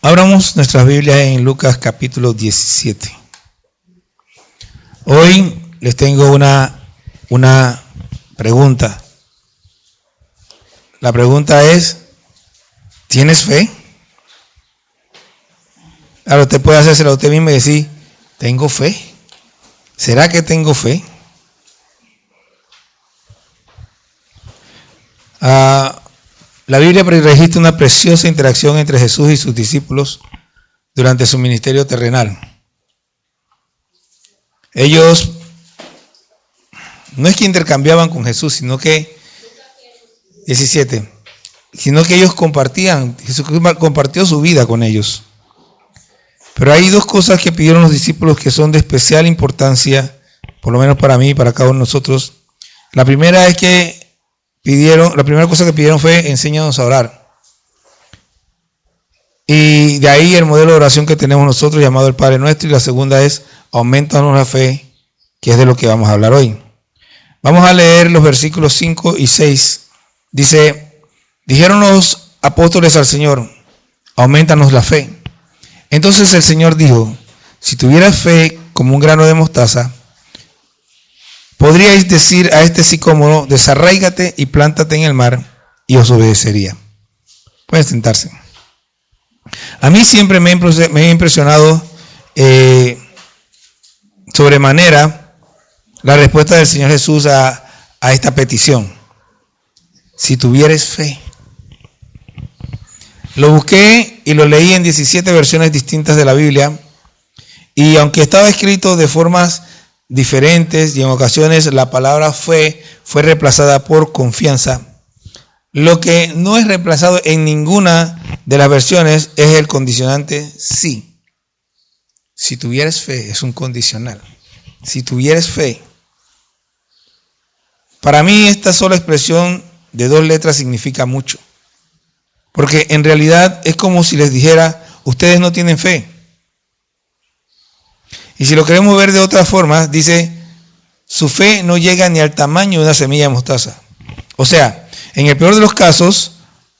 Abramos nuestras Biblias en Lucas capítulo 17. Hoy les tengo una pregunta. La pregunta es, ¿tienes fe? Ahora usted puede hacérsela a usted mismo y decir, ¿tengo fe? ¿Será que tengo fe? La Biblia registra una preciosa interacción entre Jesús y sus discípulos durante su ministerio terrenal. Ellos no es que intercambiaban con Jesús, sino que 17, sino que ellos compartían. Jesús compartió su vida con ellos. Pero hay dos cosas que pidieron los discípulos que son de especial importancia, por lo menos para mí y para cada uno de nosotros. La primera es que la primera cosa que pidieron fue enséñanos a orar. Y de ahí el modelo de oración que tenemos nosotros llamado el Padre Nuestro. Y la segunda es aumentanos la fe, que es de lo que vamos a hablar hoy. Vamos a leer los versículos 5 y 6. Dice, dijeron los apóstoles al Señor, aumentanos la fe. Entonces el Señor dijo, si tuvieras fe como un grano de mostaza, podríais decir a este sicómoro, desarráigate y plántate en el mar, y os obedecería. Pueden sentarse. A mí siempre me ha impresionado sobremanera la respuesta del Señor Jesús a esta petición. Si tuvieres fe. Lo busqué y lo leí en 17 versiones distintas de la Biblia, y aunque estaba escrito de formas diferentes y en ocasiones la palabra fe fue reemplazada por confianza, lo que no es reemplazado en ninguna de las versiones es el condicionante sí. Si tuvieres fe, es un condicional. Si tuvieres fe. Para mí esta sola expresión de 2 letras significa mucho. Porque en realidad es como si les dijera, ustedes no tienen fe. Y si lo queremos ver de otra forma, dice, su fe no llega ni al tamaño de una semilla de mostaza. O sea, en el peor de los casos,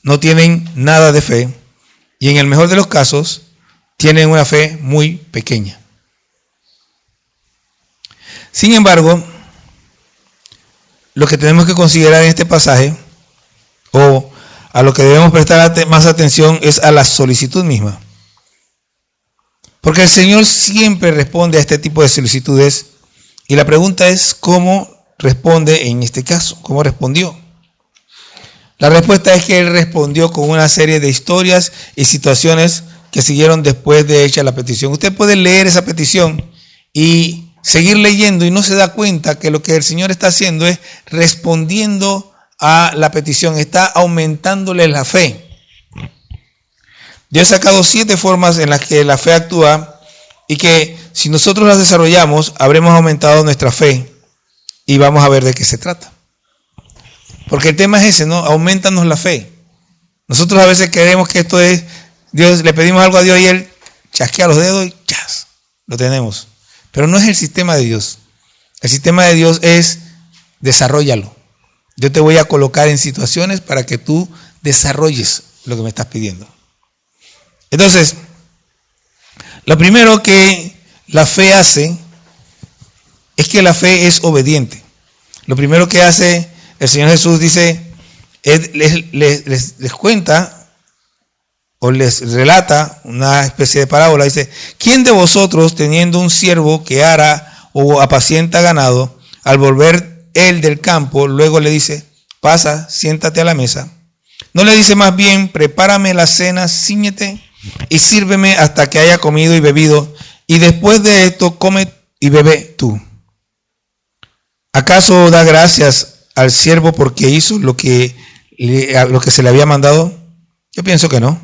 no tienen nada de fe. Y en el mejor de los casos, tienen una fe muy pequeña. Sin embargo, lo que tenemos que considerar en este pasaje, o a lo que debemos prestar más atención, es a la solicitud misma. Porque el Señor siempre responde a este tipo de solicitudes, y la pregunta es cómo responde en este caso, cómo respondió. La respuesta es que Él respondió con una serie de historias y situaciones que siguieron después de hecha la petición. Usted puede leer esa petición y seguir leyendo y no se da cuenta que lo que el Señor está haciendo es respondiendo a la petición, está aumentándole la fe. Yo he sacado 7 formas en las que la fe actúa y que si nosotros las desarrollamos, habremos aumentado nuestra fe y vamos a ver de qué se trata. Porque el tema es ese, ¿no? Aumentanos la fe. Nosotros a veces creemos que esto es, Dios, le pedimos algo a Dios y Él chasquea los dedos y ¡chas! Lo tenemos. Pero no es el sistema de Dios. El sistema de Dios es desarróllalo. Yo te voy a colocar en situaciones para que tú desarrolles lo que me estás pidiendo. Entonces, lo primero que la fe hace es que la fe es obediente. Lo primero que hace el Señor Jesús dice, les cuenta o les relata una especie de parábola. Dice, ¿quién de vosotros teniendo un siervo que ara o apacienta ganado, al volver él del campo, luego le dice, pasa, siéntate a la mesa? ¿No le dice más bien, prepárame la cena, cíñete y sírveme hasta que haya comido y bebido, y después de esto come y bebe tú? ¿Acaso da gracias al siervo porque hizo lo que se le había mandado? Yo pienso que no.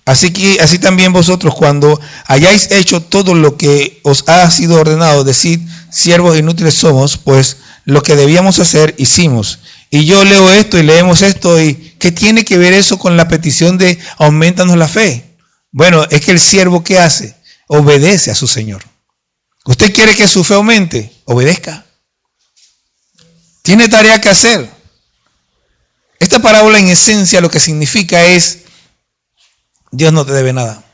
Así también vosotros, cuando hayáis hecho todo lo que os ha sido ordenado, decid, siervos inútiles somos, pues lo que debíamos hacer hicimos. Y yo leo esto y leemos esto, y ¿qué tiene que ver eso con la petición de aumentanos la fe? Bueno, es que el siervo, ¿qué hace? Obedece a su Señor. ¿Usted quiere que su fe aumente? Obedezca. Tiene tarea que hacer. Esta parábola en esencia lo que significa es Dios no te debe nada.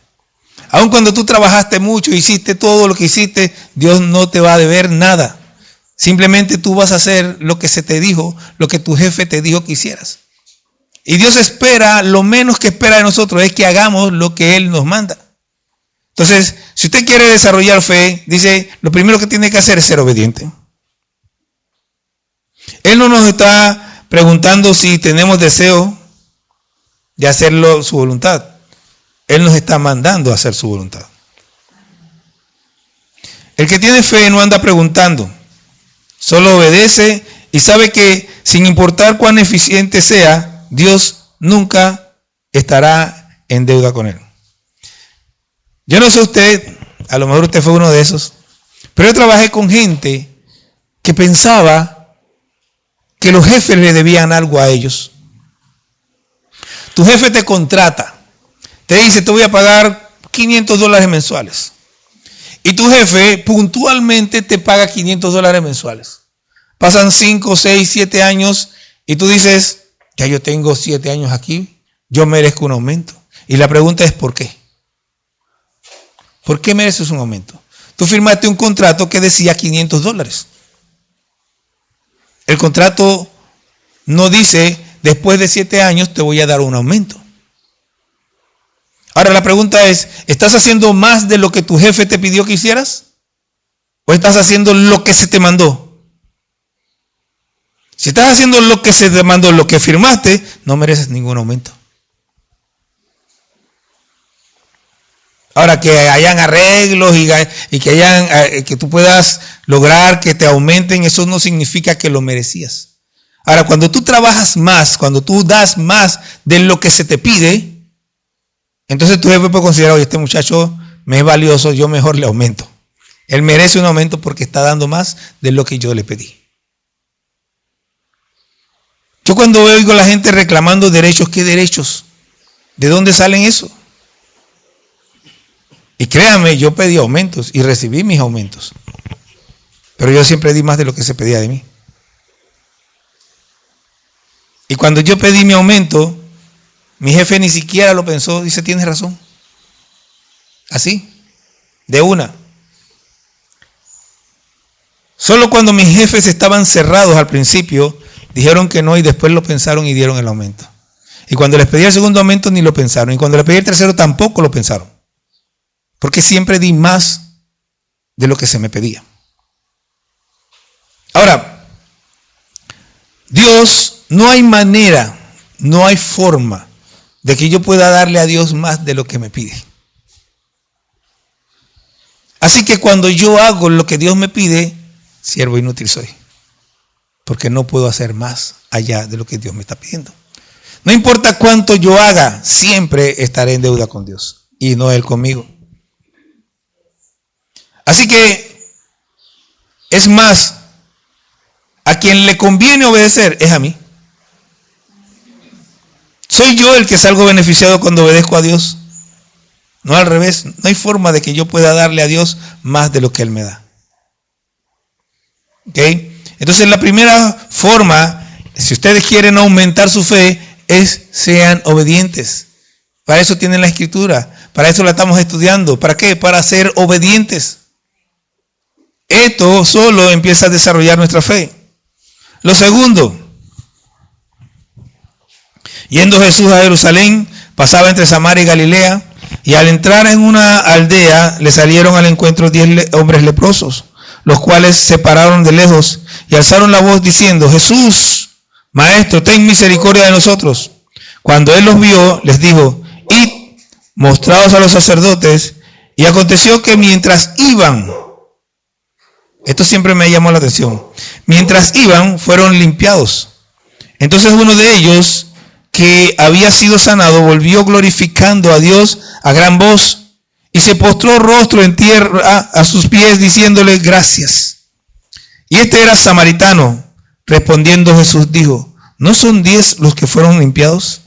Aun cuando tú trabajaste mucho, hiciste todo lo que hiciste, Dios no te va a deber nada. Simplemente tú vas a hacer lo que se te dijo, lo que tu jefe te dijo que hicieras. Y Dios espera, lo menos que espera de nosotros es que hagamos lo que Él nos manda. Entonces, si usted quiere desarrollar fe, dice, lo primero que tiene que hacer es ser obediente. Él no nos está preguntando si tenemos deseo de hacerlo su voluntad. Él nos está mandando a hacer su voluntad. El que tiene fe no anda preguntando, solo obedece y sabe que sin importar cuán eficiente sea, Dios nunca estará en deuda con él. Yo no sé usted, a lo mejor usted fue uno de esos, pero yo trabajé con gente que pensaba que los jefes le debían algo a ellos. Tu jefe te contrata, te dice, te voy a pagar $500 mensuales. Y tu jefe puntualmente te paga $500 mensuales. Pasan 5, 6, 7 años y tú dices, ya yo tengo 7 años aquí, yo merezco un aumento. Y la pregunta es, ¿por qué? ¿Por qué mereces un aumento? Tú firmaste un contrato que decía $500. El contrato no dice, después de 7 años te voy a dar un aumento. Ahora la pregunta es, ¿estás haciendo más de lo que tu jefe te pidió que hicieras? ¿O estás haciendo lo que se te mandó? Si estás haciendo lo que se te mandó, lo que firmaste, no mereces ningún aumento. Ahora, que hayan arreglos y que tú puedas lograr que te aumenten, eso no significa que lo merecías. Ahora, cuando tú trabajas más, cuando tú das más de lo que se te pide, entonces tu jefe puede considerar, oye, este muchacho me es valioso, yo mejor le aumento. Él merece un aumento porque está dando más de lo que yo le pedí. Yo cuando oigo a la gente reclamando derechos, ¿qué derechos? ¿De dónde salen eso? Y créanme, yo pedí aumentos y recibí mis aumentos. Pero yo siempre di más de lo que se pedía de mí. Y cuando yo pedí mi aumento, mi jefe ni siquiera lo pensó, dice, tienes razón. Así, de una. Solo cuando mis jefes estaban cerrados al principio, dijeron que no y después lo pensaron y dieron el aumento. Y cuando les pedí el segundo aumento ni lo pensaron. Y cuando les pedí el tercero tampoco lo pensaron. Porque siempre di más de lo que se me pedía. Ahora, Dios, no hay manera, no hay forma de que yo pueda darle a Dios más de lo que me pide. Así que cuando yo hago lo que Dios me pide, siervo inútil soy. Porque no puedo hacer más allá de lo que Dios me está pidiendo. No importa cuánto yo haga, siempre estaré en deuda con Dios. Y no Él conmigo. Así que, es más, a quien le conviene obedecer es a mí. ¿Soy yo el que salgo beneficiado cuando obedezco a Dios? No al revés. No hay forma de que yo pueda darle a Dios más de lo que Él me da. ¿Ok? Entonces la primera forma, si ustedes quieren aumentar su fe, es sean obedientes. Para eso tienen la Escritura. Para eso la estamos estudiando. ¿Para qué? Para ser obedientes. Esto solo empieza a desarrollar nuestra fe. Lo segundo, yendo Jesús a Jerusalén, pasaba entre Samaria y Galilea, y al entrar en una aldea, le salieron al encuentro 10 hombres leprosos, los cuales se pararon de lejos y alzaron la voz diciendo, Jesús, Maestro, ten misericordia de nosotros. Cuando él los vio, les dijo, id, mostraos a los sacerdotes. Y aconteció que mientras iban, esto siempre me llamó la atención, mientras iban, fueron limpiados. Entonces uno de ellos, que había sido sanado, volvió glorificando a Dios a gran voz y se postró rostro en tierra a sus pies diciéndole gracias. Y este era samaritano. Respondiendo Jesús dijo, ¿no son 10 los que fueron limpiados?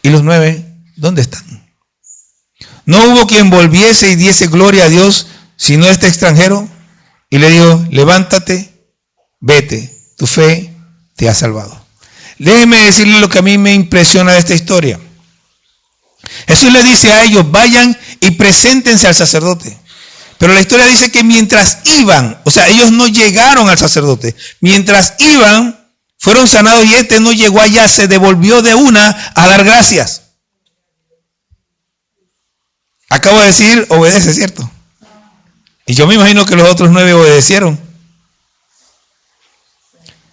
¿Y los 9 dónde están? No hubo quien volviese y diese gloria a Dios, sino este extranjero. Y le dijo, levántate, vete, tu fe te ha salvado. Déjeme decirle lo que a mí me impresiona de esta historia. Jesús le dice a ellos, vayan y preséntense al sacerdote. Pero la historia dice que mientras iban, o sea, ellos no llegaron al sacerdote. Mientras iban, fueron sanados y este no llegó allá, se devolvió de una a dar gracias. Acabo de decir, obedece, ¿cierto? Y yo me imagino que los otros 9 obedecieron.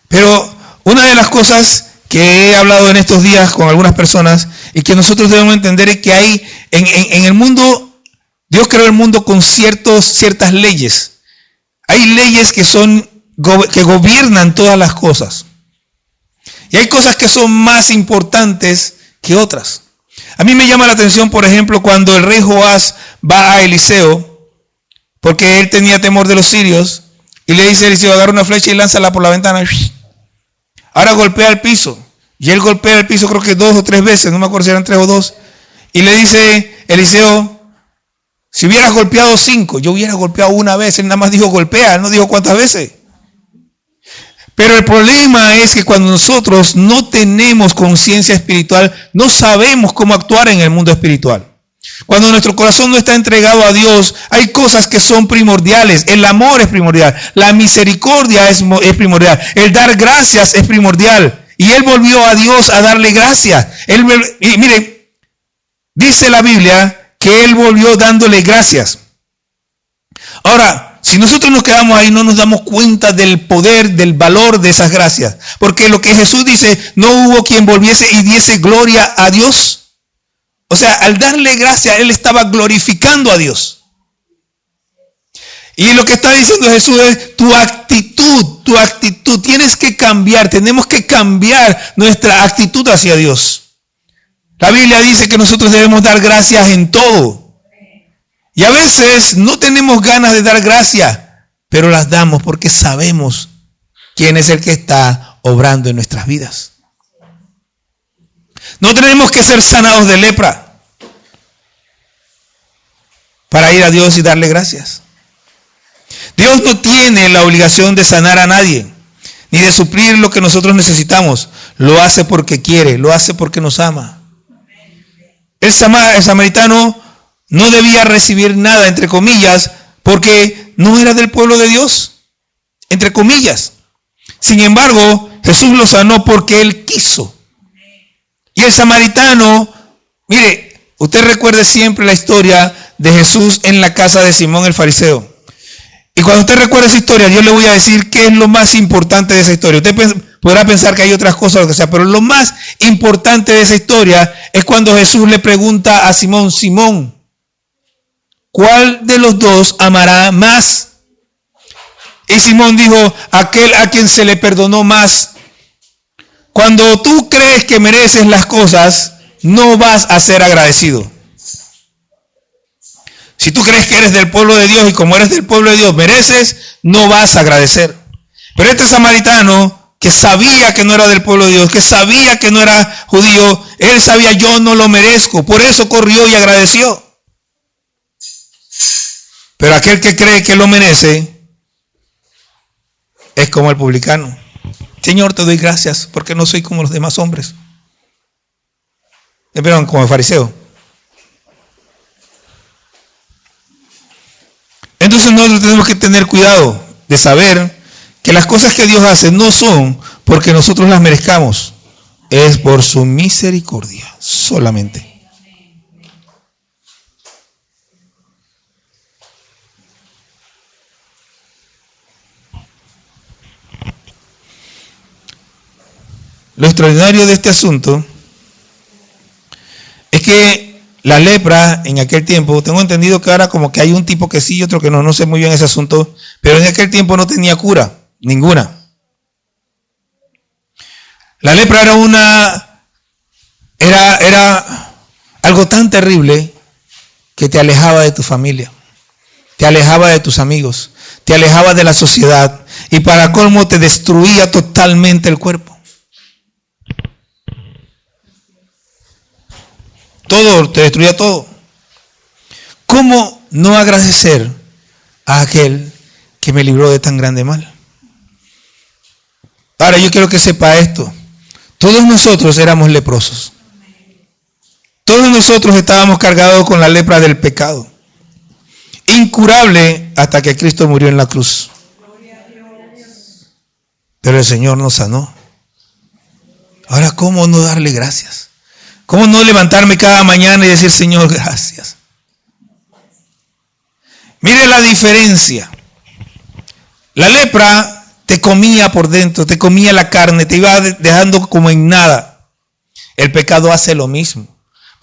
Pero una de las cosas que he hablado en estos días con algunas personas y que nosotros debemos entender es que hay en el mundo, Dios creó el mundo con ciertas leyes. Hay leyes que gobiernan todas las cosas. Y hay cosas que son más importantes que otras. A mí me llama la atención, por ejemplo, cuando el rey Joás va a Eliseo, porque él tenía temor de los sirios, y le dice a Eliseo, agarra una flecha y lánzala por la ventana. Ahora golpea el piso. Y él golpea el piso creo que 2 o 3 veces, no me acuerdo si eran 3 o 2. Y le dice Eliseo, si hubieras golpeado 5, yo hubiera golpeado una vez. Él nada más dijo golpea, no dijo cuántas veces. Pero el problema es que cuando nosotros no tenemos conciencia espiritual, no sabemos cómo actuar en el mundo espiritual. Cuando nuestro corazón no está entregado a Dios, hay cosas que son primordiales. El amor es primordial, la misericordia es primordial, el dar gracias es primordial. Y él volvió a Dios a darle gracias. Y mire, dice la Biblia que él volvió dándole gracias. Ahora, si nosotros nos quedamos ahí, no nos damos cuenta del poder, del valor de esas gracias. Porque lo que Jesús dice, no hubo quien volviese y diese gloria a Dios. O sea, al darle gracias, él estaba glorificando a Dios. Y lo que está diciendo Jesús es tu actitud. Tienes que cambiar, tenemos que cambiar nuestra actitud hacia Dios. La Biblia dice que nosotros debemos dar gracias en todo. Y a veces no tenemos ganas de dar gracias, pero las damos porque sabemos quién es el que está obrando en nuestras vidas. No tenemos que ser sanados de lepra para ir a Dios y darle gracias. Dios no tiene la obligación de sanar a nadie, ni de suplir lo que nosotros necesitamos. Lo hace porque quiere, lo hace porque nos ama. El samaritano no debía recibir nada, entre comillas, porque no era del pueblo de Dios, entre comillas. Sin embargo, Jesús lo sanó porque él quiso. Y el samaritano, mire, usted recuerde siempre la historia de Jesús en la casa de Simón el fariseo. Y cuando usted recuerde esa historia, yo le voy a decir qué es lo más importante de esa historia. Usted podrá pensar que hay otras cosas, lo que sea, pero lo más importante de esa historia es cuando Jesús le pregunta a Simón, Simón, ¿cuál de los dos amará más? Y Simón dijo, aquel a quien se le perdonó más. Cuando tú crees que mereces las cosas, no vas a ser agradecido. Si tú crees que eres del pueblo de Dios y como eres del pueblo de Dios mereces, no vas a agradecer. Pero este samaritano que sabía que no era del pueblo de Dios, que sabía que no era judío, él sabía yo no lo merezco, por eso corrió y agradeció. Pero aquel que cree que lo merece es como el publicano. Señor, te doy gracias porque no soy como los demás hombres. Perdón, como el fariseo. Entonces nosotros tenemos que tener cuidado de saber que las cosas que Dios hace no son porque nosotros las merezcamos. Es por su misericordia solamente. Lo extraordinario de este asunto es que la lepra en aquel tiempo, tengo entendido que ahora como que hay un tipo que sí y otro que no sé muy bien ese asunto, pero en aquel tiempo no tenía cura, ninguna. La lepra era algo tan terrible que te alejaba de tu familia, te alejaba de tus amigos, te alejaba de la sociedad y para colmo te destruía totalmente el cuerpo. Todo, te destruía todo. ¿Cómo no agradecer a aquel que me libró de tan grande mal? Ahora yo quiero que sepa esto. Todos nosotros éramos leprosos. Todos nosotros estábamos cargados con la lepra del pecado, incurable hasta que Cristo murió en la cruz. Pero el Señor nos sanó. Ahora, ¿cómo no darle gracias? ¿Cómo no levantarme cada mañana y decir, Señor, gracias? Mire la diferencia. La lepra te comía por dentro, te comía la carne, te iba dejando como en nada. El pecado hace lo mismo.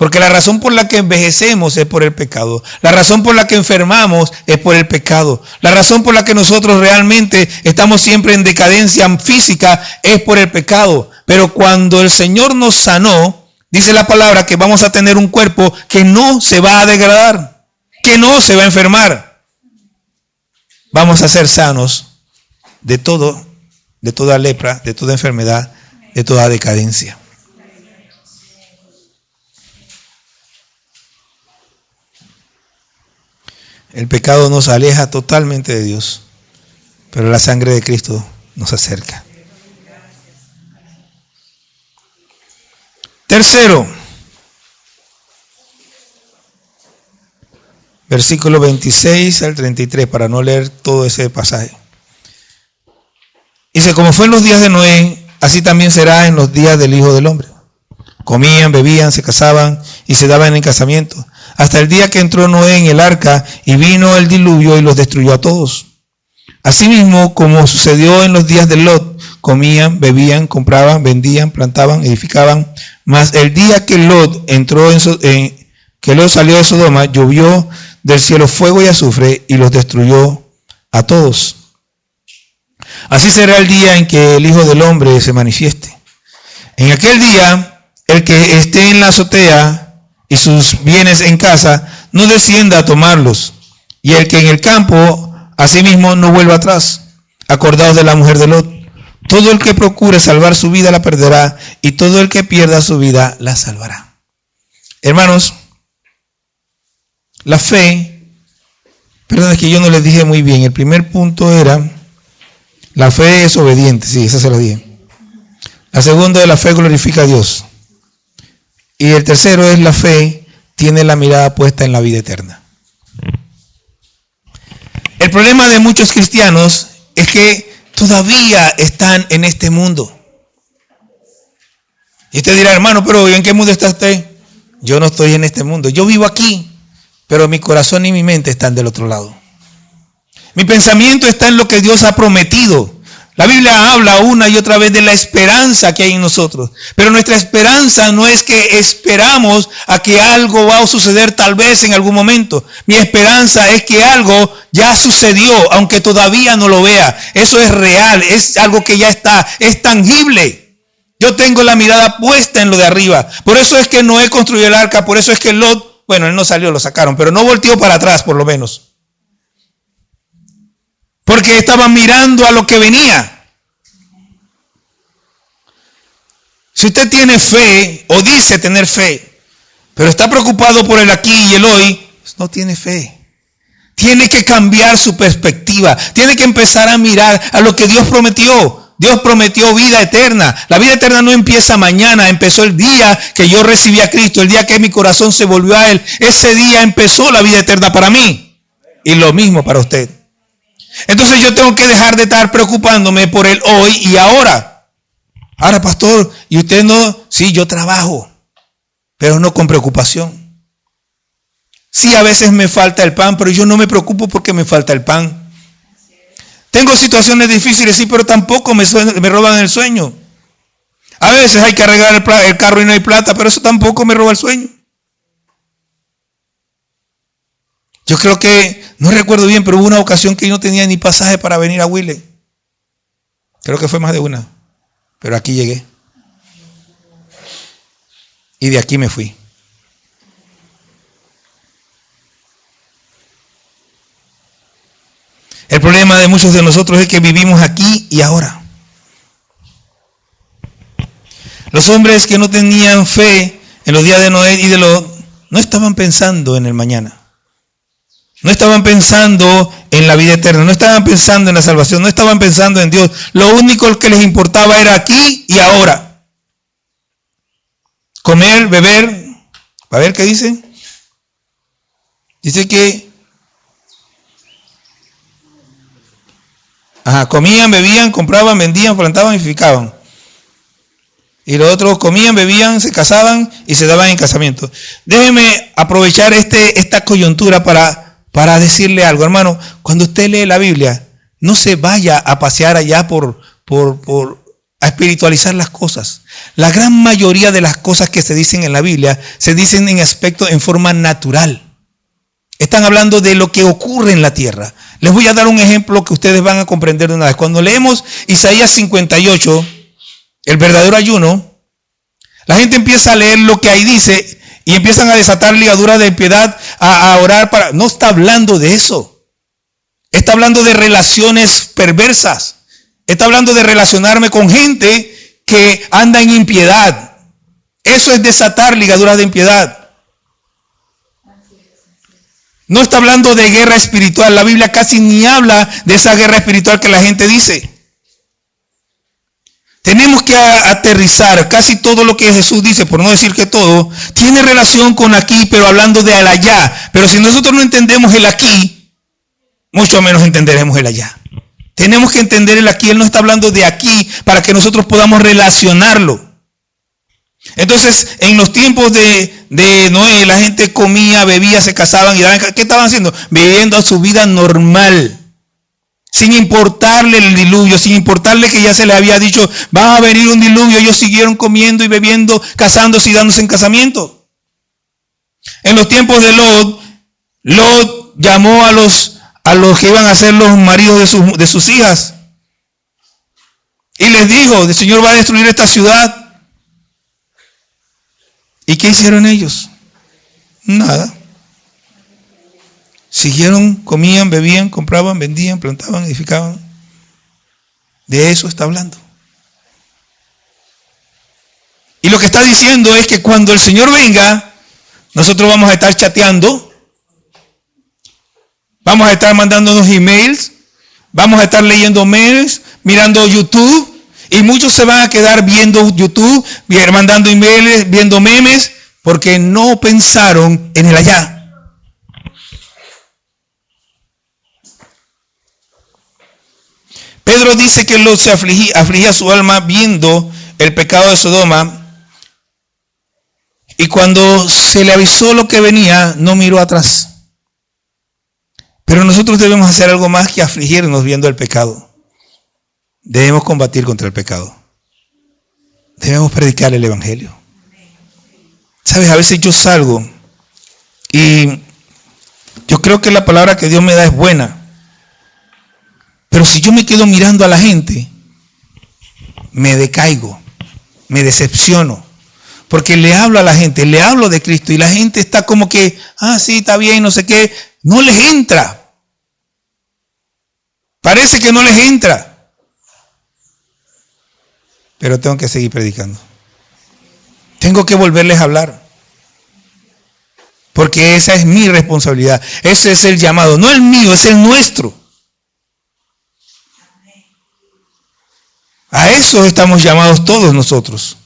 Porque la razón por la que envejecemos es por el pecado. La razón por la que enfermamos es por el pecado. La razón por la que nosotros realmente estamos siempre en decadencia física es por el pecado. Pero cuando el Señor nos sanó, dice la palabra que vamos a tener un cuerpo que no se va a degradar, que no se va a enfermar. Vamos a ser sanos de todo, de toda lepra, de toda enfermedad, de toda decadencia. El pecado nos aleja totalmente de Dios, pero la sangre de Cristo nos acerca. Tercero, versículo 26 al 33, para no leer todo ese pasaje. Dice, como fue en los días de Noé, así también será en los días del Hijo del Hombre. Comían, bebían, se casaban y se daban en casamiento, hasta el día que entró Noé en el arca y vino el diluvio y los destruyó a todos. Asimismo, como sucedió en los días de Lot, comían, bebían, compraban, vendían, plantaban, edificaban. Mas el día que Lot que Lot salió de Sodoma, llovió del cielo fuego y azufre y los destruyó a todos. Así será el día en que el Hijo del Hombre se manifieste. En aquel día, el que esté en la azotea y sus bienes en casa, no descienda a tomarlos. Y el que en el campo, asimismo, no vuelva atrás. Acordaos de la mujer de Lot. Todo el que procure salvar su vida la perderá, y todo el que pierda su vida la salvará. Hermanos, la fe, perdón, es que yo no les dije muy bien. El primer punto era, la fe es obediente, sí, esa se la dije. La segunda es la fe glorifica a Dios. Y el tercero es la fe tiene la mirada puesta en la vida eterna. El problema de muchos cristianos es que todavía están en este mundo. Y usted dirá, hermano, pero ¿en qué mundo está usted? Yo no estoy en este mundo. Yo vivo aquí, pero mi corazón y mi mente están del otro lado. Mi pensamiento está en lo que Dios ha prometido. La Biblia habla una y otra vez de la esperanza que hay en nosotros. Pero nuestra esperanza no es que esperamos a que algo va a suceder tal vez en algún momento. Mi esperanza es que algo ya sucedió, aunque todavía no lo vea. Eso es real, es algo que ya está, es tangible. Yo tengo la mirada puesta en lo de arriba. Por eso es que Noé construyó el arca, por eso es que Lot, bueno, él no salió, lo sacaron, pero no volteó para atrás por lo menos. Porque estaban mirando a lo que venía. Si usted tiene fe, o dice tener fe, pero está preocupado por el aquí y el hoy, no tiene fe. Tiene que cambiar su perspectiva. Tiene que empezar a mirar a lo que Dios prometió. Dios prometió vida eterna. La vida eterna no empieza mañana, empezó el día que yo recibí a Cristo, el día que mi corazón se volvió a Él. Ese día empezó la vida eterna para mí. Y lo mismo para usted. Entonces yo tengo que dejar de estar preocupándome por el hoy y ahora. Ahora, pastor, ¿y usted no? Sí, yo trabajo, pero no con preocupación. Sí, a veces me falta el pan, pero yo no me preocupo porque me falta el pan. Tengo situaciones difíciles, sí, pero tampoco me roban el sueño. A veces hay que arreglar el carro y no hay plata, pero eso tampoco me roba el sueño. Yo creo que, no recuerdo bien, pero hubo una ocasión que yo no tenía ni pasaje para venir a Huile. Creo que fue más de una, pero aquí llegué. Y de aquí me fui. El problema de muchos de nosotros es que vivimos aquí y ahora. Los hombres que no tenían fe en los días de Noé y de Lot no estaban pensando en el mañana. No estaban pensando en la vida eterna, no estaban pensando en la salvación, no estaban pensando en Dios. Lo único que les importaba era aquí y ahora. Comer, beber, A ver qué dice. Dice que comían, bebían, compraban, vendían, plantaban y edificaban. Y los otros comían, bebían, se casaban y se daban en casamiento. Déjeme aprovechar esta coyuntura para decirle algo, hermano. Cuando usted lee la Biblia, no se vaya a pasear allá a espiritualizar las cosas. La gran mayoría de las cosas que se dicen en la Biblia se dicen en forma natural. Están hablando de lo que ocurre en la tierra. Les voy a dar un ejemplo que ustedes van a comprender de una vez. Cuando leemos Isaías 58, el verdadero ayuno, la gente empieza a leer lo que ahí dice y empiezan a desatar ligaduras de piedad, a orar para... No está hablando de eso. Está hablando de relaciones perversas. Está hablando de relacionarme con gente que anda en impiedad. Eso es desatar ligaduras de impiedad. No está hablando de guerra espiritual. La Biblia casi ni habla de esa guerra espiritual que la gente dice. Tenemos que aterrizar. Casi todo lo que Jesús dice, por no decir que todo, tiene relación con aquí, pero hablando de allá. Pero si nosotros no entendemos el aquí, mucho menos entenderemos el allá. Tenemos que entender el aquí. Él no está hablando de aquí para que nosotros podamos relacionarlo. Entonces, en los tiempos de Noé, la gente comía, bebía, se casaban y daban. ¿Qué estaban haciendo? Viviendo su vida normal. Sin importarle el diluvio, sin importarle que ya se les había dicho, va a venir un diluvio. Ellos siguieron comiendo y bebiendo, casándose y dándose en casamiento. En los tiempos de Lot llamó a los que iban a ser los maridos de sus hijas. Y les dijo, el Señor va a destruir esta ciudad. ¿Y qué hicieron ellos? Nada. Siguieron, comían, bebían, compraban, vendían, plantaban, edificaban. De eso está hablando. Y lo que está diciendo es que cuando el Señor venga, nosotros vamos a estar chateando, vamos a estar mandándonos emails, vamos a estar leyendo mails, mirando YouTube. Y muchos se van a quedar viendo YouTube, mandando emails, viendo memes, porque no pensaron en el allá. Pedro dice que Lot se afligía su alma viendo el pecado de Sodoma. Y cuando se le avisó lo que venía, no miró atrás. Pero nosotros debemos hacer algo más que afligirnos viendo el pecado. Debemos combatir contra el pecado. Debemos predicar el evangelio. Sabes, a veces yo salgo y yo creo que la palabra que Dios me da es buena. Pero si yo me quedo mirando a la gente, me decaigo, me decepciono. Porque le hablo a la gente, le hablo de Cristo y la gente está como que, sí, está bien, no sé qué. No les entra. Parece que no les entra. Pero tengo que seguir predicando. Tengo que volverles a hablar. Porque esa es mi responsabilidad. Ese es el llamado. No el mío, es el nuestro. A eso estamos llamados todos nosotros.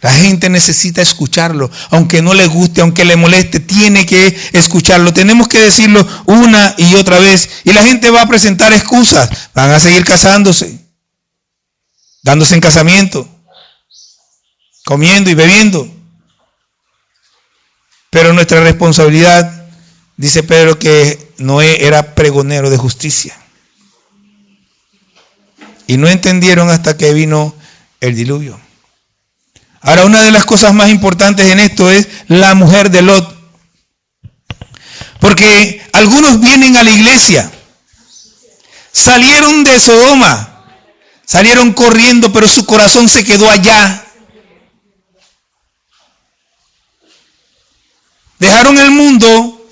La gente necesita escucharlo. Aunque no le guste, aunque le moleste, tiene que escucharlo. Tenemos que decirlo una y otra vez. Y la gente va a presentar excusas. Van a seguir casándose, dándose en casamiento, comiendo y bebiendo. Pero nuestra responsabilidad, dice Pedro, que Noé era pregonero de justicia. Y no entendieron hasta que vino el diluvio. Ahora, una de las cosas más importantes en esto es la mujer de Lot. Porque algunos vienen a la iglesia, salieron de Sodoma, salieron corriendo, pero su corazón se quedó allá. Dejaron el mundo,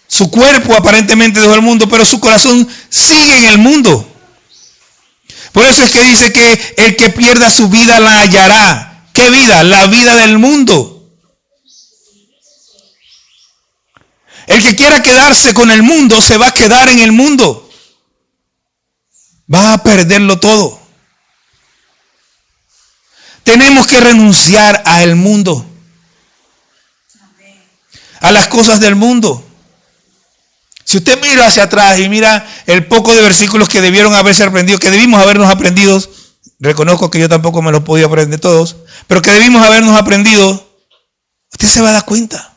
su cuerpo aparentemente dejó el mundo, pero su corazón sigue en el mundo. Por eso es que dice que el que pierda su vida la hallará. ¿Qué vida? La vida del mundo. El que quiera quedarse con el mundo se va a quedar en el mundo. Va a perderlo todo. Tenemos que renunciar al mundo. a las cosas del mundo. Si usted mira hacia atrás y mira el poco de versículos que debieron haberse aprendido, que debimos habernos aprendido, reconozco que yo tampoco me los podía aprender todos, pero que debimos habernos aprendido, usted se va a dar cuenta.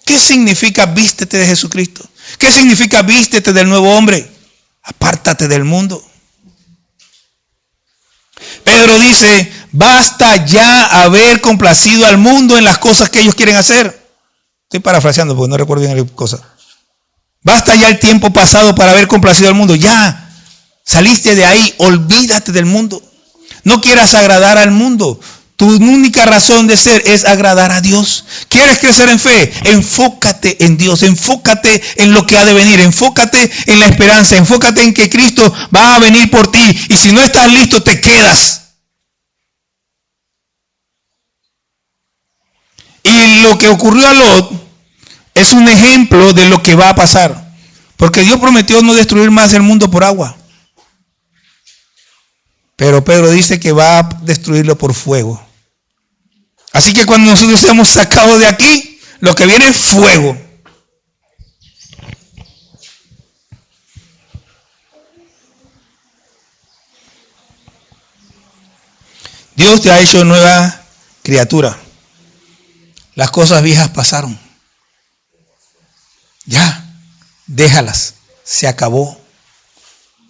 ¿Qué significa vístete de Jesucristo? ¿Qué significa vístete del nuevo hombre? Apártate del mundo. Pedro dice, basta ya haber complacido al mundo en las cosas que ellos quieren hacer. Estoy parafraseando porque no recuerdo bien la cosa. Basta ya el tiempo pasado para haber complacido al mundo. Ya, saliste de ahí, olvídate del mundo. No quieras agradar al mundo. Tu única razón de ser es agradar a Dios. ¿Quieres crecer en fe? Enfócate en Dios, enfócate en lo que ha de venir, enfócate en la esperanza, enfócate en que Cristo va a venir por ti. Y si no estás listo, te quedas. Y lo que ocurrió a Lot es un ejemplo de lo que va a pasar. Porque Dios prometió no destruir más el mundo por agua. Pero Pedro dice que va a destruirlo por fuego. Así que cuando nosotros seamos sacados de aquí, lo que viene es fuego. Dios te ha hecho nueva criatura. Las cosas viejas pasaron. Ya, déjalas. Se acabó.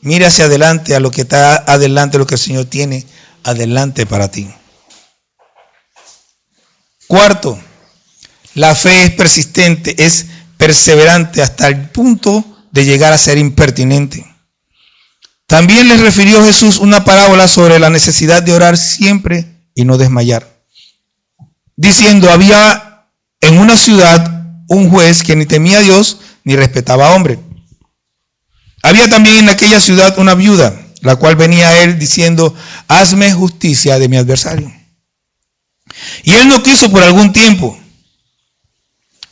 Mira hacia adelante, a lo que está adelante, lo que el Señor tiene adelante para ti. Cuarto, la fe es persistente, es perseverante hasta el punto de llegar a ser impertinente. También les refirió Jesús una parábola sobre la necesidad de orar siempre y no desmayar. Diciendo, había en una ciudad un juez que ni temía a Dios ni respetaba a hombre. Había también en aquella ciudad una viuda, la cual venía a él diciendo, hazme justicia de mi adversario. Y él no quiso por algún tiempo.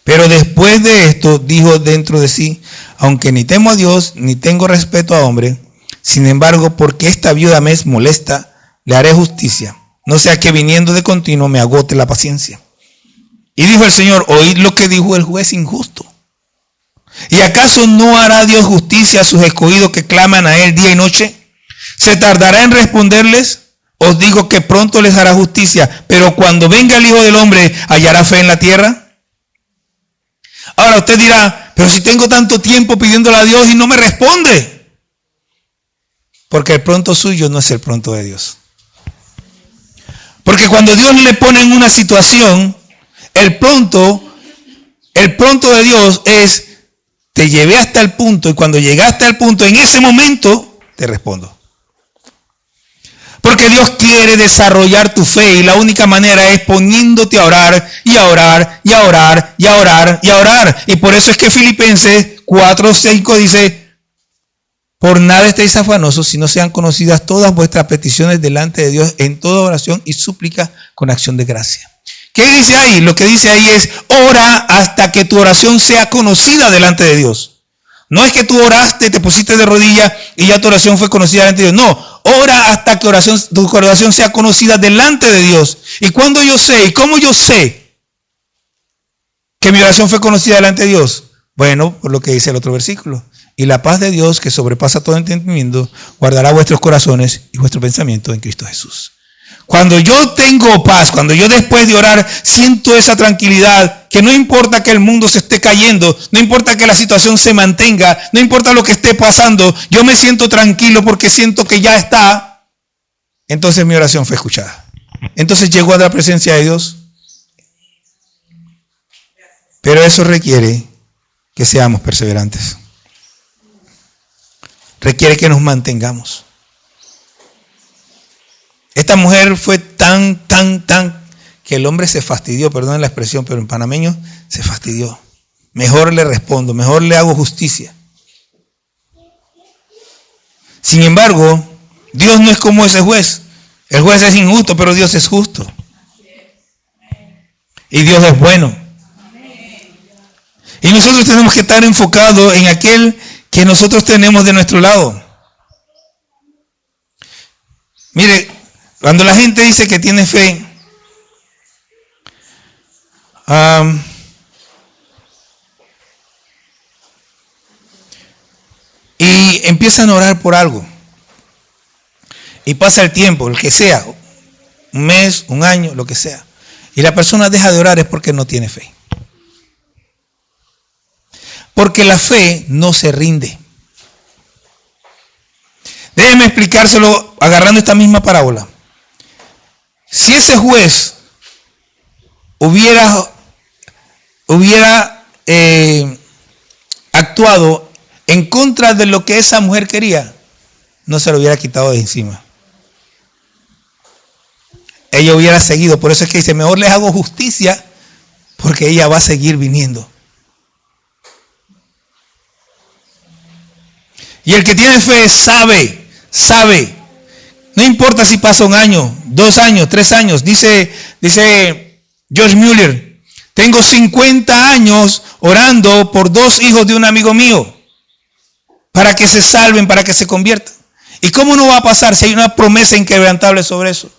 Pero después de esto dijo dentro de sí, aunque ni temo a Dios ni tengo respeto a hombre, sin embargo, porque esta viuda me es molesta, le haré justicia, no sea que viniendo de continuo me agote la paciencia. Y dijo el Señor, oíd lo que dijo el juez injusto. ¿Y acaso no hará Dios justicia a sus escogidos que claman a él día y noche? ¿Se tardará en responderles? Os digo que pronto les hará justicia, pero cuando venga el Hijo del Hombre, ¿hallará fe en la tierra? Ahora usted dirá, pero si tengo tanto tiempo pidiéndole a Dios y no me responde. Porque el pronto suyo no es el pronto de Dios. Porque cuando Dios le pone en una situación, el pronto de Dios es, te llevé hasta el punto y cuando llegaste al punto, en ese momento, te respondo. Porque Dios quiere desarrollar tu fe y la única manera es poniéndote a orar y a orar y a orar y a orar y a orar. Y por eso es que Filipenses 4:5 dice, por nada estéis afanosos, si no sean conocidas todas vuestras peticiones delante de Dios en toda oración y súplica con acción de gracia. ¿Qué dice ahí? Lo que dice ahí es, ora hasta que tu oración sea conocida delante de Dios. No es que tú oraste, te pusiste de rodillas y ya tu oración fue conocida delante de Dios. No, ora hasta que tu oración sea conocida delante de Dios. ¿Y cuándo yo sé? ¿Y cómo yo sé que mi oración fue conocida delante de Dios? Bueno, por lo que dice el otro versículo. Y la paz de Dios, que sobrepasa todo entendimiento, guardará vuestros corazones y vuestro pensamiento en Cristo Jesús. Cuando yo tengo paz, cuando yo después de orar siento esa tranquilidad, que no importa que el mundo se esté cayendo, no importa que la situación se mantenga, no importa lo que esté pasando, yo me siento tranquilo porque siento que ya está, entonces mi oración fue escuchada. Entonces llegó a la presencia de Dios. Pero eso requiere que seamos perseverantes. Requiere que nos mantengamos. Esta mujer fue tan, que el hombre se fastidió, perdón la expresión, pero en panameño se fastidió. Mejor le respondo, mejor le hago justicia. Sin embargo, Dios no es como ese juez. El juez es injusto, pero Dios es justo. Y Dios es bueno. Y nosotros tenemos que estar enfocados en aquel que nosotros tenemos de nuestro lado. Mire, cuando la gente dice que tiene fe, empiezan a orar por algo. Y pasa el tiempo, el que sea, un mes, un año, lo que sea. Y la persona deja de orar es porque no tiene fe. Porque la fe no se rinde. Déjeme explicárselo agarrando esta misma parábola. Si ese juez hubiera actuado en contra de lo que esa mujer quería, no se lo hubiera quitado de encima. Ella hubiera seguido. Por eso es que dice, mejor les hago justicia, porque ella va a seguir viniendo. Y el que tiene fe sabe. No importa si pasa 1 año, 2 años, 3 años. Dice George Mueller, tengo 50 años orando por 2 hijos de un amigo mío, para que se salven, para que se conviertan. ¿Y cómo no va a pasar si hay una promesa inquebrantable sobre eso?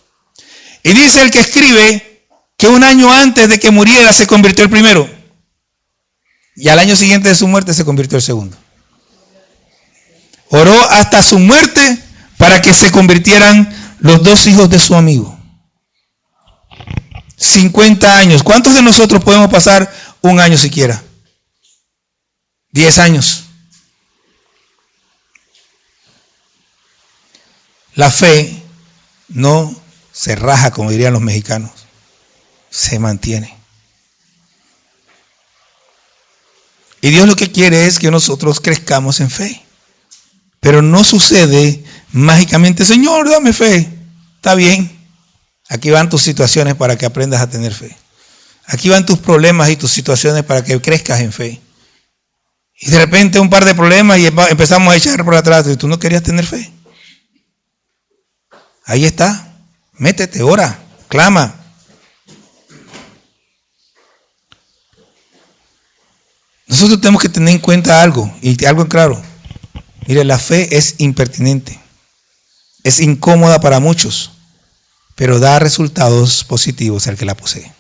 Y dice el que escribe que 1 año antes de que muriera se convirtió el primero. Y al año siguiente de su muerte se convirtió el segundo. Oró hasta su muerte para que se convirtieran los 2 hijos de su amigo. 50 años. ¿Cuántos de nosotros podemos pasar 1 año siquiera? 10 años. La fe no se raja, como dirían los mexicanos. Se mantiene. Y Dios lo que quiere es que nosotros crezcamos en fe. Pero no sucede mágicamente, Señor, dame fe. Está bien. Aquí van tus situaciones para que aprendas a tener fe. Aquí van tus problemas y tus situaciones para que crezcas en fe. Y de repente un par de problemas y empezamos a echar por atrás. Y tú no querías tener fe. Ahí está. Métete, ora, clama. Nosotros tenemos que tener en cuenta algo, y algo en claro. Mire, la fe es impertinente. Es incómoda para muchos, pero da resultados positivos al que la posee.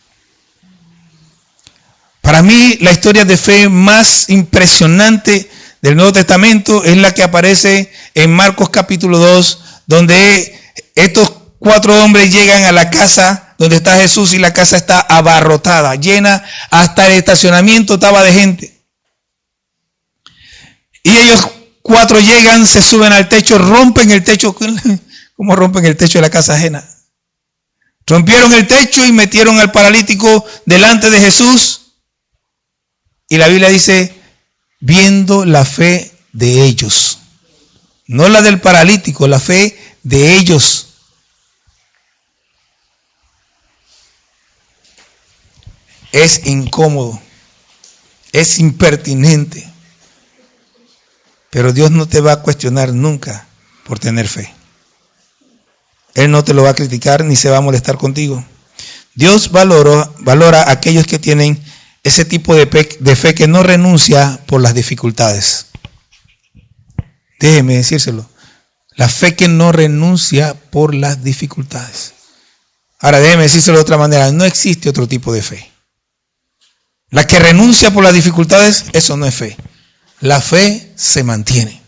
Para mí, la historia de fe más impresionante del Nuevo Testamento es la que aparece en Marcos capítulo 2, donde estos 4 hombres llegan a la casa donde está Jesús y la casa está abarrotada, llena, hasta el estacionamiento estaba de gente. Y ellos 4 llegan, se suben al techo, rompen el techo. ¿Cómo rompen el techo de la casa ajena? Rompieron el techo y metieron al paralítico delante de Jesús. Y la Biblia dice, viendo la fe de ellos. No la del paralítico, la fe de ellos. Es incómodo, es impertinente. Pero Dios no te va a cuestionar nunca por tener fe. Él no te lo va a criticar ni se va a molestar contigo. Dios valora a aquellos que tienen ese tipo de fe que no renuncia por las dificultades. Déjeme decírselo. La fe que no renuncia por las dificultades. Ahora déjeme decírselo de otra manera. No existe otro tipo de fe. La que renuncia por las dificultades, eso no es fe. La fe se mantiene.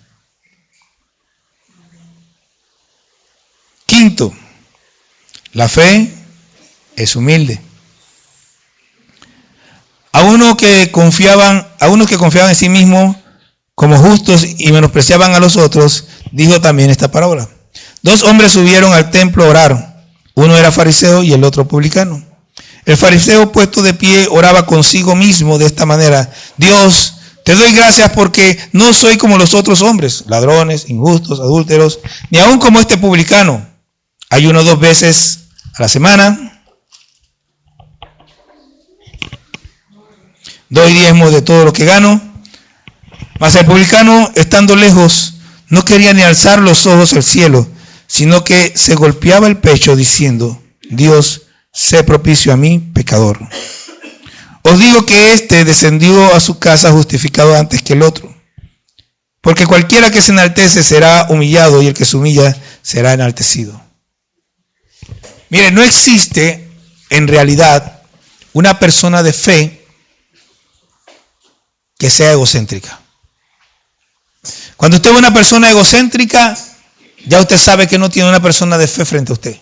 Quinto, la fe es humilde. A unos que confiaban en sí mismos como justos y menospreciaban a los otros, dijo también esta parábola. 2 hombres subieron al templo a orar. Uno era fariseo y el otro publicano. El fariseo, puesto de pie, oraba consigo mismo de esta manera: Dios, te doy gracias porque no soy como los otros hombres, ladrones, injustos, adúlteros, ni aun como este publicano. Ayuno 2 veces a la semana. Doy diezmo de todo lo que gano. Mas el publicano, estando lejos, no quería ni alzar los ojos al cielo, sino que se golpeaba el pecho diciendo: Dios, sé propicio a mí, pecador. Os digo que éste descendió a su casa justificado antes que el otro. Porque cualquiera que se enaltece será humillado, y el que se humilla será enaltecido. Mire, no existe en realidad una persona de fe que sea egocéntrica. Cuando usted ve una persona egocéntrica, ya usted sabe que no tiene una persona de fe frente a usted.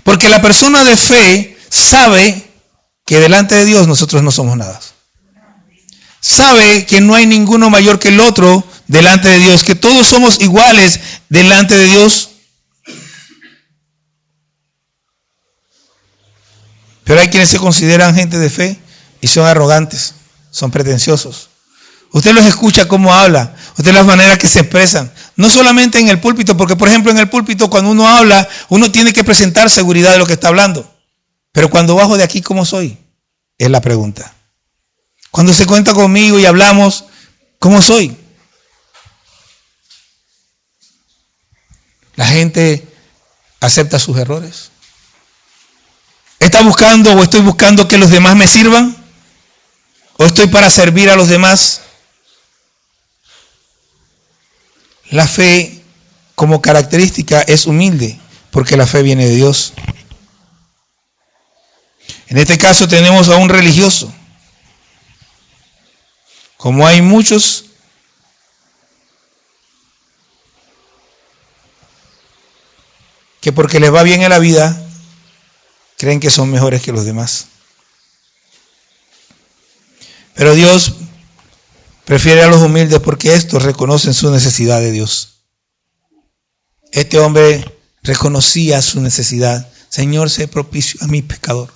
Porque la persona de fe sabe que delante de Dios nosotros no somos nada. Sabe que no hay ninguno mayor que el otro delante de Dios, que todos somos iguales delante de Dios. Pero hay quienes se consideran gente de fe y son arrogantes, son pretenciosos. Usted los escucha cómo habla, usted las maneras que se expresan. No solamente en el púlpito, porque por ejemplo en el púlpito cuando uno habla, uno tiene que presentar seguridad de lo que está hablando. Pero cuando bajo de aquí, ¿cómo soy? Es la pregunta. Cuando se cuenta conmigo y hablamos, ¿cómo soy? La gente acepta sus errores. ¿Está buscando o estoy buscando que los demás me sirvan? ¿O estoy para servir a los demás? La fe como característica es humilde, porque la fe viene de Dios. En este caso tenemos a un religioso. Como hay muchos que porque les va bien en la vida, creen que son mejores que los demás. Pero Dios prefiere a los humildes porque estos reconocen su necesidad de Dios. Este hombre reconocía su necesidad. Señor, sé propicio a mi pecador.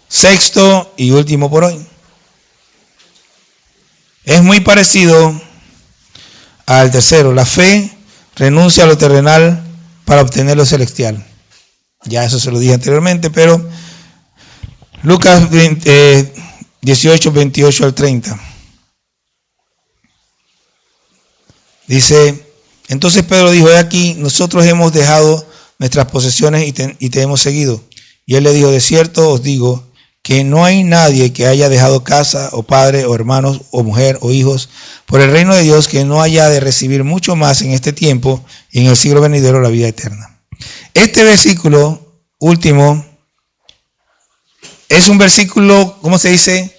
Sexto y último por hoy. Es muy parecido al tercero. La fe renuncia a lo terrenal para obtener lo celestial. Ya eso se lo dije anteriormente, pero Lucas 18, 28 al 30. Dice, entonces Pedro dijo, he aquí, nosotros hemos dejado nuestras posesiones y te hemos seguido. Y él le dijo, de cierto os digo, que no hay nadie que haya dejado casa, o padre, o hermanos, o mujer, o hijos, por el reino de Dios, que no haya de recibir mucho más en este tiempo y en el siglo venidero la vida eterna. Este versículo último es un versículo, ¿cómo se dice?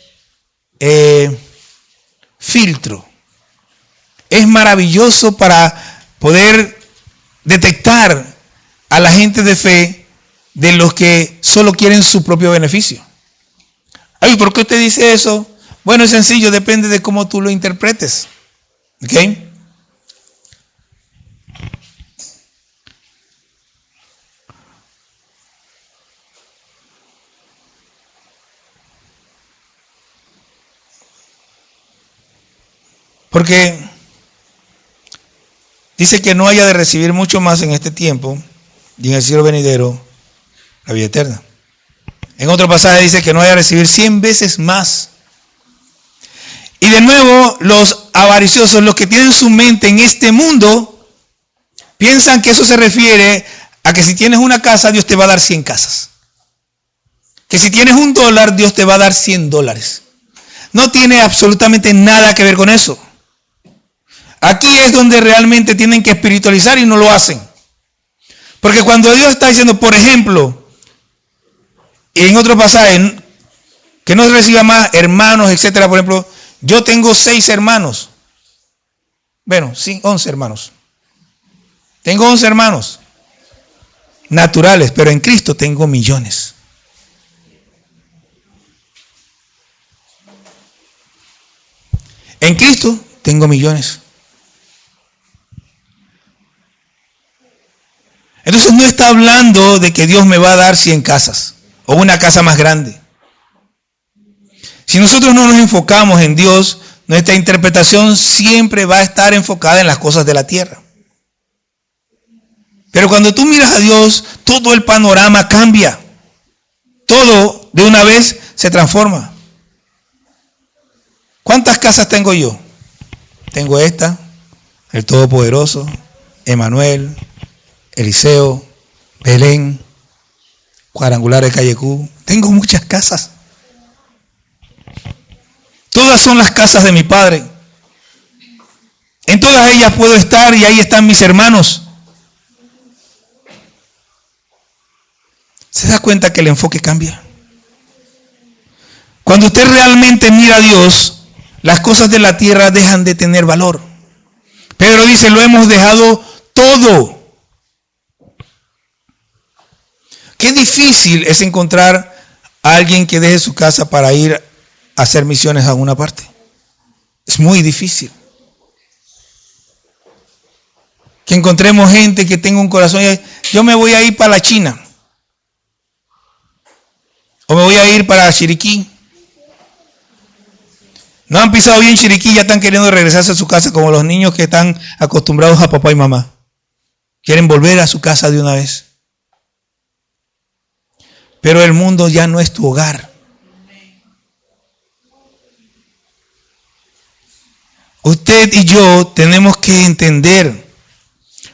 Filtro. Es maravilloso para poder detectar a la gente de fe de los que solo quieren su propio beneficio. Ay, ¿por qué usted dice eso? Bueno, es sencillo, depende de cómo tú lo interpretes. ¿Ok? Porque dice que no haya de recibir mucho más en este tiempo y en el siglo venidero la vida eterna. En otro pasaje dice que no haya de recibir 100 veces más. Y de nuevo, los avariciosos, los que tienen su mente en este mundo, piensan que eso se refiere a que si tienes una casa, Dios te va a dar 100 casas. Que si tienes $1, Dios te va a dar $100. No tiene absolutamente nada que ver con eso. Aquí es donde realmente tienen que espiritualizar y no lo hacen. Porque cuando Dios está diciendo, por ejemplo, en otro pasaje, que no reciba más hermanos, etcétera, por ejemplo, yo tengo 6 hermanos. Bueno, sí, 11 hermanos. Tengo 11 hermanos naturales, pero en Cristo tengo millones. En Cristo tengo millones. Entonces no está hablando de que Dios me va a dar 100 casas o una casa más grande. Si nosotros no nos enfocamos en Dios, nuestra interpretación siempre va a estar enfocada en las cosas de la tierra. Pero cuando tú miras a Dios, todo el panorama cambia. Todo de una vez se transforma. ¿Cuántas casas tengo yo? Tengo esta, el Todopoderoso, Emanuel, Eliseo, Belén, Cuadrangular de Callecú. Tengo muchas casas. Todas son las casas de mi Padre. En todas ellas puedo estar y ahí están mis hermanos. ¿Se da cuenta que el enfoque cambia? Cuando usted realmente mira a Dios, las cosas de la tierra dejan de tener valor. Pedro dice, lo hemos dejado todo. Qué difícil es encontrar a alguien que deje su casa para ir a hacer misiones a alguna parte. Es muy difícil. Que encontremos gente que tenga un corazón. Yo me voy a ir para la China. O me voy a ir para Chiriquí. No han pisado bien Chiriquí, ya están queriendo regresarse a su casa como los niños que están acostumbrados a papá y mamá. Quieren volver a su casa de una vez. Pero el mundo ya no es tu hogar. Usted y yo tenemos que entender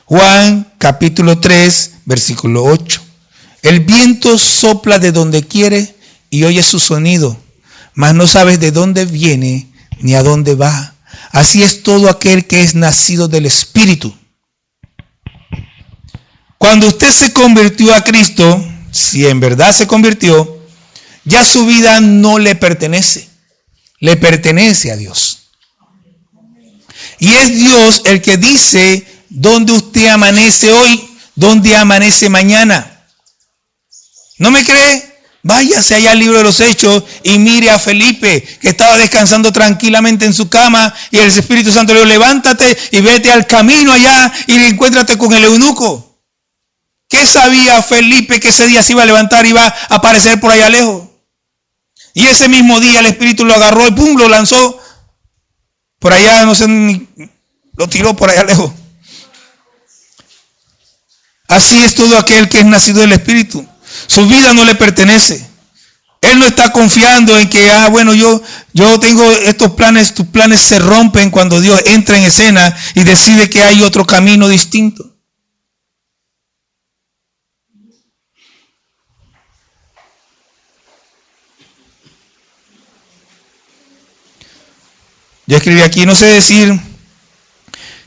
Juan capítulo 3, versículo 8. El viento sopla de donde quiere y oyes su sonido, mas no sabes de dónde viene ni a dónde va. Así es todo aquel que es nacido del Espíritu. Cuando usted se convirtió a Cristo, si en verdad se convirtió, ya su vida no le pertenece a Dios. Y es Dios el que dice dónde usted amanece hoy, dónde amanece mañana. ¿No me cree? Váyase allá al libro de los Hechos y mire a Felipe, que estaba descansando tranquilamente en su cama, y el Espíritu Santo le dijo, levántate y vete al camino allá y encuéntrate con el eunuco. ¿Qué sabía Felipe que ese día se iba a levantar y iba a aparecer por allá lejos? Y ese mismo día el Espíritu lo agarró y ¡pum!, lo lanzó por allá, no sé, lo tiró por allá lejos. Así es todo aquel que es nacido del Espíritu. Su vida no le pertenece. Él no está confiando en que, bueno, yo tengo estos planes. Tus planes se rompen cuando Dios entra en escena y decide que hay otro camino distinto. Yo escribí aquí, no sé decir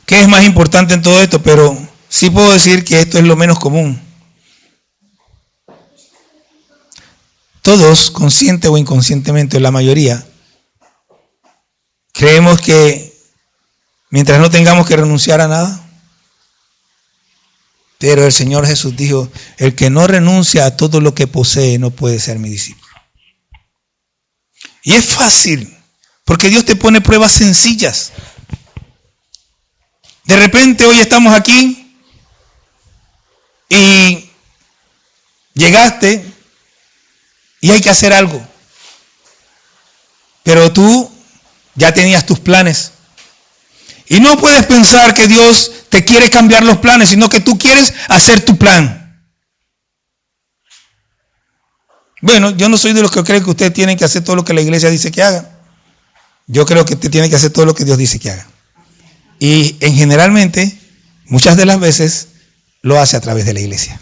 qué es más importante en todo esto, pero sí puedo decir que esto es lo menos común. Todos, consciente o inconscientemente, la mayoría, creemos que mientras no tengamos que renunciar a nada, pero el Señor Jesús dijo, el que no renuncia a todo lo que posee no puede ser mi discípulo. Y es fácil, porque Dios te pone pruebas sencillas. De repente hoy estamos aquí y llegaste y hay que hacer algo. Pero tú ya tenías tus planes. Y no puedes pensar que Dios te quiere cambiar los planes, sino que tú quieres hacer tu plan. Bueno, yo no soy de los que creen que ustedes tienen que hacer todo lo que la iglesia dice que hagan. Yo creo que usted tiene que hacer todo lo que Dios dice que haga. Y generalmente, muchas de las veces, lo hace a través de la iglesia.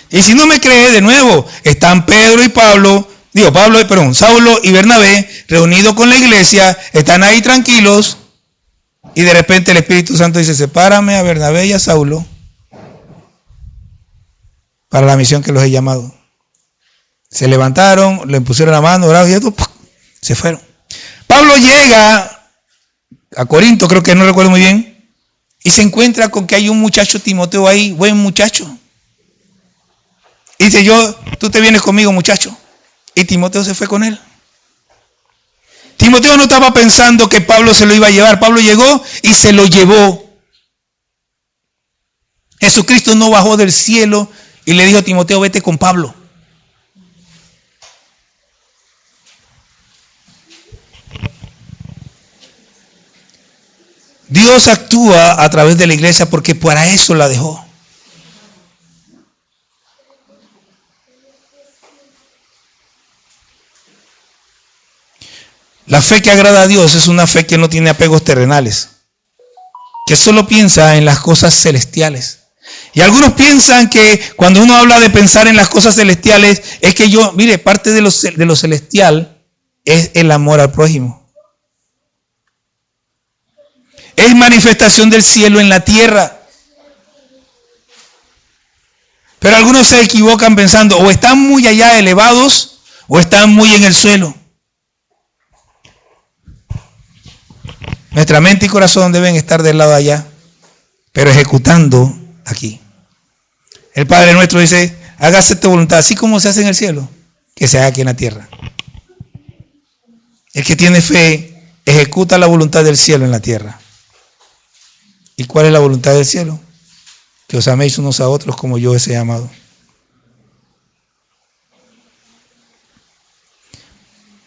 Y si no me cree, de nuevo, están Saulo y Bernabé reunidos con la iglesia, están ahí tranquilos, y de repente el Espíritu Santo dice, sepárame a Bernabé y a Saulo para la misión que los he llamado. Se levantaron, le pusieron la mano, oraron y esto, se fueron. Pablo llega a Corinto, creo que no recuerdo muy bien, y se encuentra con que hay un muchacho Timoteo ahí, buen muchacho. Y dice, tú te vienes conmigo, muchacho. Y Timoteo se fue con él. Timoteo no estaba pensando que Pablo se lo iba a llevar. Pablo llegó y se lo llevó. Jesucristo no bajó del cielo y le dijo a Timoteo, vete con Pablo. Dios actúa a través de la iglesia porque para eso la dejó. La fe que agrada a Dios es una fe que no tiene apegos terrenales, que solo piensa en las cosas celestiales. Y algunos piensan que cuando uno habla de pensar en las cosas celestiales, es que parte de lo celestial es el amor al prójimo. Es manifestación del cielo en la tierra. Pero algunos se equivocan pensando, o están muy allá elevados, o están muy en el suelo. Nuestra mente y corazón deben estar del lado de allá, pero ejecutando aquí. El Padre nuestro dice, hágase tu voluntad, así como se hace en el cielo, que se haga aquí en la tierra. El que tiene fe ejecuta la voluntad del cielo en la tierra. ¿Y cuál es la voluntad del cielo? Que os améis unos a otros como yo os he amado.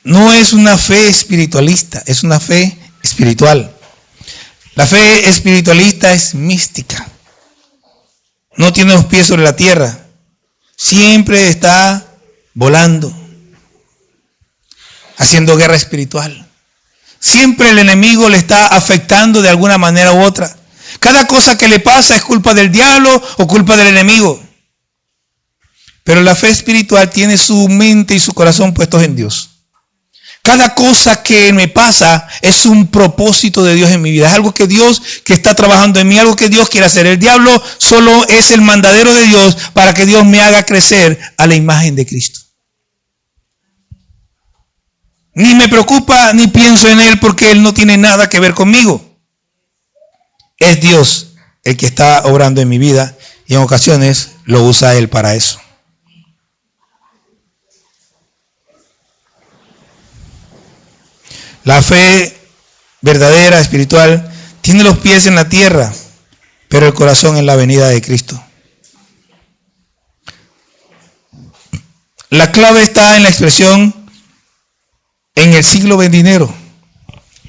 No es una fe espiritualista, es una fe espiritual. La fe espiritualista es mística. No tiene los pies sobre la tierra. Siempre está volando, haciendo guerra espiritual. Siempre el enemigo le está afectando de alguna manera u otra. Cada cosa que le pasa es culpa del diablo o culpa del enemigo. Pero la fe espiritual tiene su mente y su corazón puestos en Dios. Cada cosa que me pasa es un propósito de Dios en mi vida. Es algo que Dios que está trabajando en mí, algo que Dios quiere hacer. El diablo solo es el mandadero de Dios para que Dios me haga crecer a la imagen de Cristo. Ni me preocupa ni pienso en él porque él no tiene nada que ver conmigo. Es Dios el que está obrando en mi vida y en ocasiones lo usa él para eso. La fe verdadera, espiritual, tiene los pies en la tierra, pero el corazón en la venida de Cristo. La clave está en la expresión en el siglo venidero.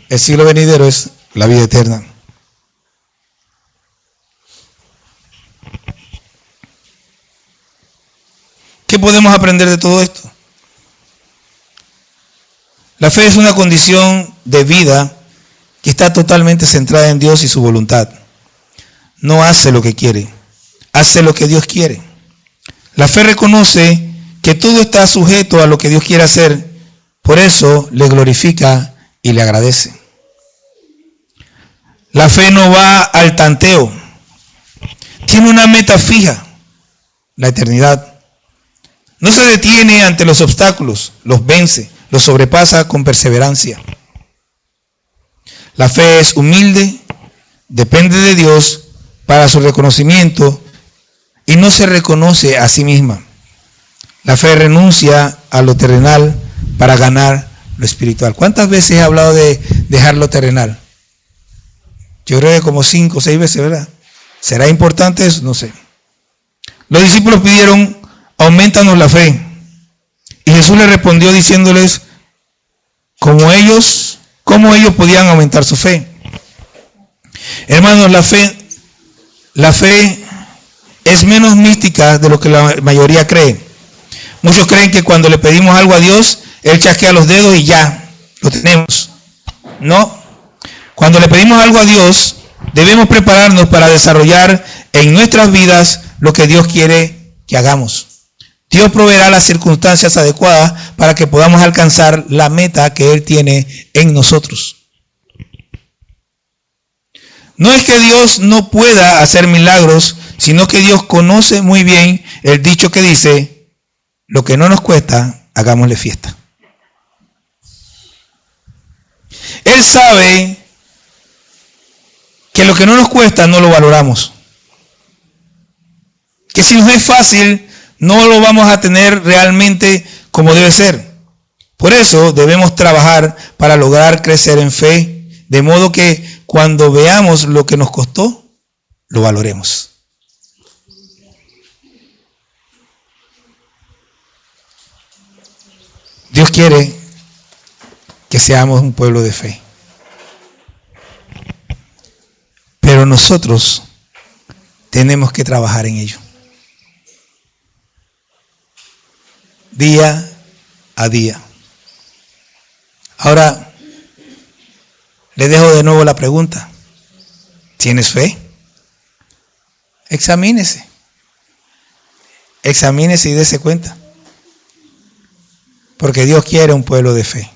El siglo venidero es la vida eterna. ¿Qué podemos aprender de todo esto? La fe es una condición de vida que está totalmente centrada en Dios y su voluntad. No hace lo que quiere, hace lo que Dios quiere. La fe reconoce que todo está sujeto a lo que Dios quiere hacer, por eso le glorifica y le agradece. La fe no va al tanteo, tiene una meta fija, la eternidad. No se detiene ante los obstáculos, los vence, los sobrepasa con perseverancia. La fe es humilde, depende de Dios para su reconocimiento y no se reconoce a sí misma. La fe renuncia a lo terrenal para ganar lo espiritual. ¿Cuántas veces he hablado de dejar lo terrenal? Yo creo que como 5 o 6 veces, ¿verdad? ¿Será importante eso? No sé. Los discípulos pidieron, aumentanos la fe. Y Jesús le respondió diciéndoles, ¿cómo ellos podían aumentar su fe? Hermanos, la fe es menos mística de lo que la mayoría cree. Muchos creen que cuando le pedimos algo a Dios, Él chasquea los dedos y ya, lo tenemos. No. Cuando le pedimos algo a Dios, debemos prepararnos para desarrollar en nuestras vidas lo que Dios quiere que hagamos. Dios proveerá las circunstancias adecuadas para que podamos alcanzar la meta que Él tiene en nosotros. No es que Dios no pueda hacer milagros, sino que Dios conoce muy bien el dicho que dice, lo que no nos cuesta, hagámosle fiesta. Él sabe que lo que no nos cuesta no lo valoramos. Que si nos es fácil, no lo vamos a tener realmente como debe ser. Por eso debemos trabajar para lograr crecer en fe, de modo que cuando veamos lo que nos costó, lo valoremos. Dios quiere que seamos un pueblo de fe. Pero nosotros tenemos que trabajar en ello. Día a día. Ahora, le dejo de nuevo la pregunta. ¿Tienes fe? Examínese. Examínese y dése cuenta. Porque Dios quiere un pueblo de fe.